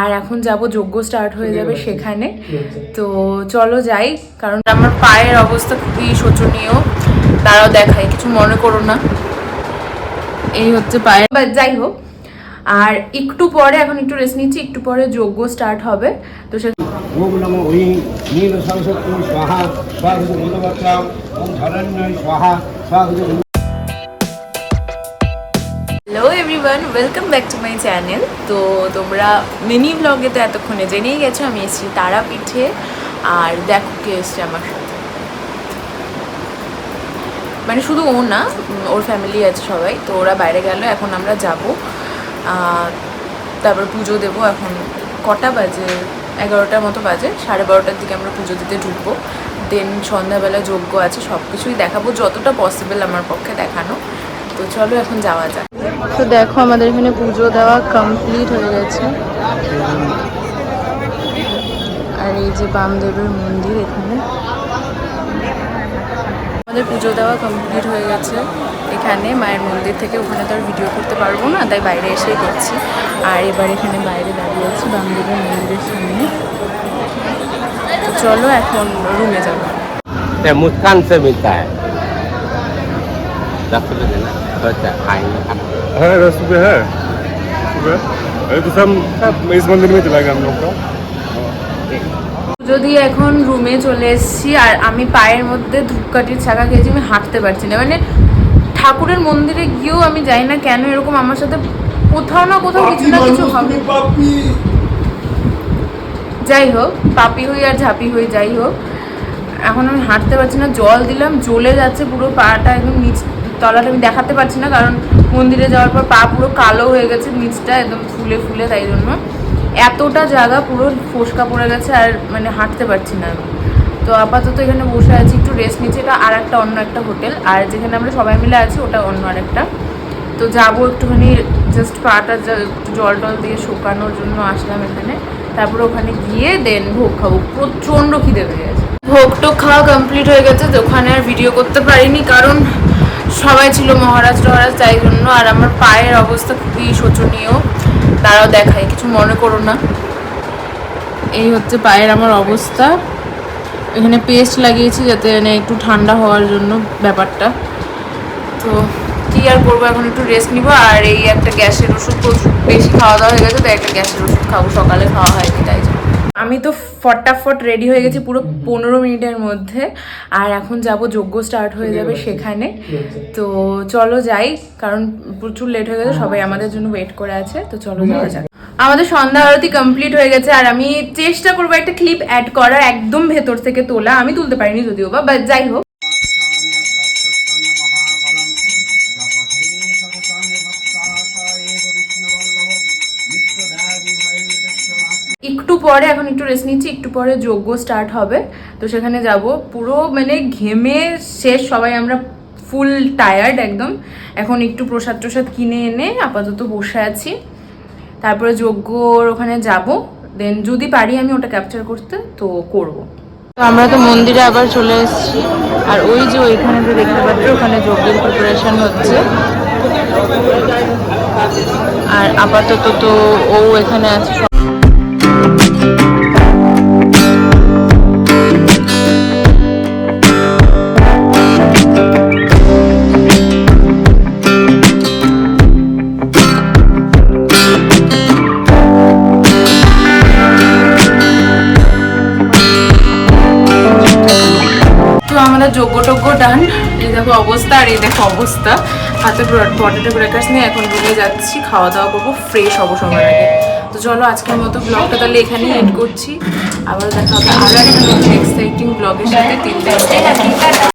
আর এখন যাব, যজ্ঞ স্টার্ট হয়ে যাবে সেখানে। তো চলো যাই, কারণ আমার পায়ের অবস্থা খুবই শোচনীয়। তারাও দেখায়, কিছু মনে করো না। এই হচ্ছে পায়ের, যাই হোক। আর একটু পরে, এখন একটু রেস্ট নিচ্ছি, একটু পরে যজ্ঞ স্টার্ট হবে। তো সে hello everyone, welcome back to my channel. তো তোমরা মিনি ব্লগে তো এতক্ষণে জেনেই গেছো আমি এসেছি তারাপীঠে। আর দেখো কে এসছে আমার সাথে, মানে শুধু ও না, ওর ফ্যামিলি আছে সবাই। তো ওরা বাইরে গেল, এখন আমরা যাব, তারপর পুজো দেবো। এখন কটা বাজে? 11টার মতো বাজে। 12:30টার দিকে আমরা পুজো দিতে ঢুকবো। দেন সন্ধ্যাবেলা যজ্ঞ আছে, সব কিছুই দেখাবো যতটা পসিবল আমার পক্ষে দেখানো। তো চলো এখন যাওয়া যাক। তো দেখো আমাদের এখানে পুজো দেওয়া কমপ্লিট হয়ে গেছে। আর এই যে বামদেবের মন্দির, এখানে আমাদের পুজো দেওয়া কমপ্লিট হয়ে গেছে এখানে মায়ের মন্দির থেকে। ওখানে তো আর ভিডিও করতে পারবো না, তাই বাইরে এসেই করছি। আর এবার এখানে বাইরে দাঁড়িয়ে আছি বামদেবের মন্দিরের সামনে। তো চলো এখন রুমে যাবো। मुस्कान से मिलता है 10 रुपये देना खर्चा आएंगे। हाँ 10 रुपये है। अरे तो सब इस मंदिर में चला गया हम लोग का। যদি এখন রুমে চলে এসেছি, আর আমি পায়ের মধ্যে ধূপকাঠির ছাকা খেয়েছি, আমি হাঁটতে পারছি না। মানে ঠাকুরের মন্দিরে গিয়েও আমি জানি না কেন এরকম আমার সাথে কোথাও না কোথাও কিছু না কিছু হবে। যাই হোক, পাপি হই আর ঝাঁপি হই, যাই হোক, এখন আমি হাঁটতে পারছি না। জল দিলাম, জ্বলে যাচ্ছে পুরো পাটা, একদম নিচ তলাটা আমি দেখাতে পারছি না, কারণ মন্দিরে যাওয়ার পর পা পুরো কালো হয়ে গেছে, নিচটা একদম ফুলে ফুলে, তাই জন্য এতটা জায়গা পুরো ফোসকা পড়ে গেছে, আর মানে হাঁটতে পারছি না আমি। তো আপাতত এখানে বসে আছি, একটু রেস্ট নিচ্ছি। এটা আর একটা অন্য একটা হোটেল, আর যেখানে আমরা সবাই মিলে আছি ওটা অন্য আরেকটা। তো যাবো একটুখানি, জাস্ট পাটা একটু জল টল দিয়ে শুকানোর জন্য আসলাম এখানে। তারপরে ওখানে গিয়ে দেন ভোগ খাবো, প্রচণ্ড খিদে পেয়ে গেছে। ভোগ টোগ খাওয়া কমপ্লিট হয়ে গেছে। তো ওখানে আর ভিডিও করতে পারিনি, কারণ সবাই ছিল মহারাজ টহারাজ, তাই জন্য। আর আমার পায়ের অবস্থা খুবই শোচনীয়, তারাও দেখায়, কিছু মনে করো না। এই হচ্ছে পায়ের আমার অবস্থা। এখানে পেস্ট লাগিয়েছি যাতে মানে একটু ঠান্ডা হওয়ার জন্য ব্যাপারটা। তো কি আর করবো, এখন একটু রেস্ট নিবো। আর এই একটা গ্যাসের ওষুধ, বেশি খাওয়া দাওয়া হয়ে গেছে, তাই একটা গ্যাসের ওষুধ খাবো, সকালে খাওয়া হয়নি তাই জন্য। আমি তো ফটাফট রেডি হয়ে গেছি পুরো 15 মিনিটের মধ্যে। আর এখন যাব, যজ্ঞ স্টার্ট হয়ে যাবে সেখানে। তো চলো যাই, কারণ প্রচুর লেট হয়ে গেছে, সবাই আমাদের জন্য ওয়েট করে আছে। তো চলো যাওয়া যাক। আমাদের সন্ধ্যা আরতি কমপ্লিট হয়ে গেছে, আর আমি চেষ্টা করবো একটা ক্লিপ অ্যাড করার, একদম ভেতর থেকে তোলা। আমি তুলতে পারিনি যদিও বা, যাই হোক। একটু পরে, এখন একটু রেস্ট নিচ্ছি, একটু পরে যজ্ঞ স্টার্ট হবে। তো সেখানে যাব, পুরো মানে ঘেমে শেষ সবাই, আমরা ফুল টায়ার্ড একদম। এখন একটু প্রসাদ টসাদ কিনে এনে আপাতত বসে আছি। তারপরে যজ্ঞর ওখানে যাব, দেন যদি পারি আমি ওটা ক্যাপচার করতে তো করব। তো আমরা তো মন্দিরে আবার চলে এসেছি, আর ওই যে ওইখানে যে দেখতে পাচ্ছি ওখানে যজ্ঞের প্রিপারেশন হচ্ছে। আর আপাতত তো ও এখানে আছে। আমাদের যজ্ঞ টজ্ঞ ডান। এই দেখো অবস্থা, আর এই দেখো অবস্থা। হাতে পটেটো ব্রেকার্স নিয়ে এখন রুমে যাচ্ছি, খাওয়া দাওয়া করবো, ফ্রেশ হবো সময় আগে। তো চলো আজকের মতো ব্লগটা তাহলে এখানেই এড করছি। আবার দেখা হবে আরও একটা এক্সাইটিং ব্লগের সাথে। 3 দিন